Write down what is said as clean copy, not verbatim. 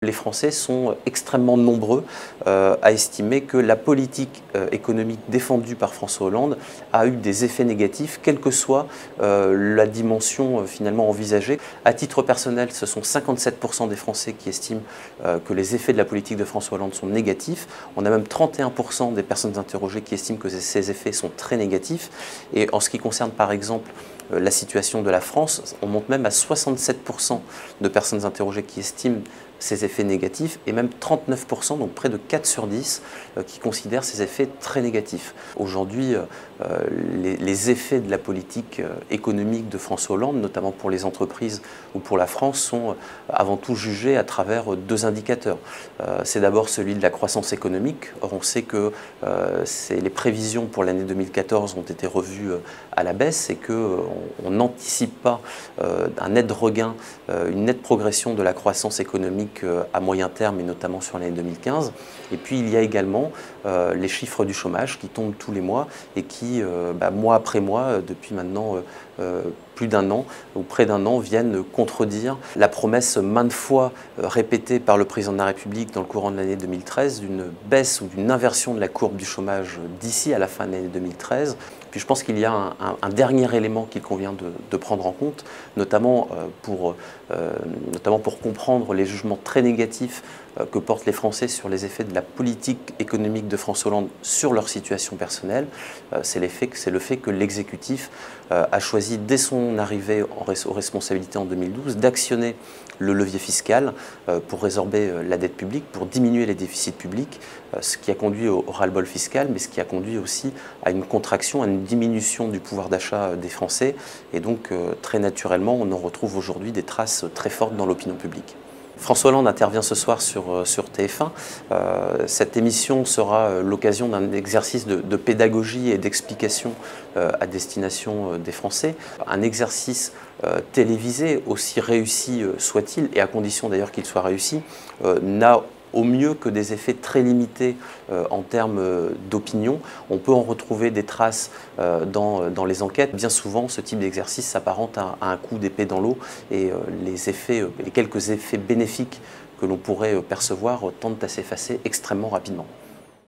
Les Français sont extrêmement nombreux à estimer que la politique économique défendue par François Hollande a eu des effets négatifs, quelle que soit la dimension finalement envisagée. À titre personnel, ce sont 57% des Français qui estiment que les effets de la politique de François Hollande sont négatifs. On a même 31% des personnes interrogées qui estiment que ces effets sont très négatifs. Et en ce qui concerne par exemple la situation de la France, on monte même à 67% de personnes interrogées qui estiment ces effets négatifs et même 39%, donc près de 4 sur 10, qui considèrent ces effets très négatifs. Aujourd'hui, les effets de la politique économique de François Hollande, notamment pour les entreprises ou pour la France, sont avant tout jugés à travers deux indicateurs. C'est d'abord celui de la croissance économique. Or, on sait que les prévisions pour l'année 2014 ont été revues à la baisse et qu'on n'anticipe pas un net regain, une nette progression de la croissance économique à moyen terme et notamment sur l'année 2015. Et puis il y a également les chiffres du chômage qui tombent tous les mois et qui, mois après mois, depuis maintenant plus d'un an ou près d'un an, viennent contredire la promesse maintes fois répétée par le président de la République dans le courant de l'année 2013 d'une baisse ou d'une inversion de la courbe du chômage d'ici à la fin de l'année 2013. Puis je pense qu'il y a un dernier élément qu'il convient de prendre en compte, notamment pour comprendre les jugements très négatifs que portent les Français sur les effets de la politique économique de François Hollande sur leur situation personnelle. C'est le fait que l'exécutif a choisi dès son arrivée aux responsabilités en 2012 d'actionner le levier fiscal pour résorber la dette publique, pour diminuer les déficits publics, ce qui a conduit au ras-le-bol fiscal, mais ce qui a conduit aussi à une contraction, à une diminution du pouvoir d'achat des Français. Et donc, très naturellement, on en retrouve aujourd'hui des traces très fortes dans l'opinion publique. François Hollande intervient ce soir sur TF1. Cette émission sera l'occasion d'un exercice de pédagogie et d'explication à destination des Français. Un exercice télévisé, aussi réussi soit-il, et à condition d'ailleurs qu'il soit réussi, n'a au mieux que des effets très limités en termes d'opinion. On peut en retrouver des traces dans les enquêtes. Bien souvent, ce type d'exercice s'apparente à un coup d'épée dans l'eau et les quelques effets bénéfiques que l'on pourrait percevoir tendent à s'effacer extrêmement rapidement.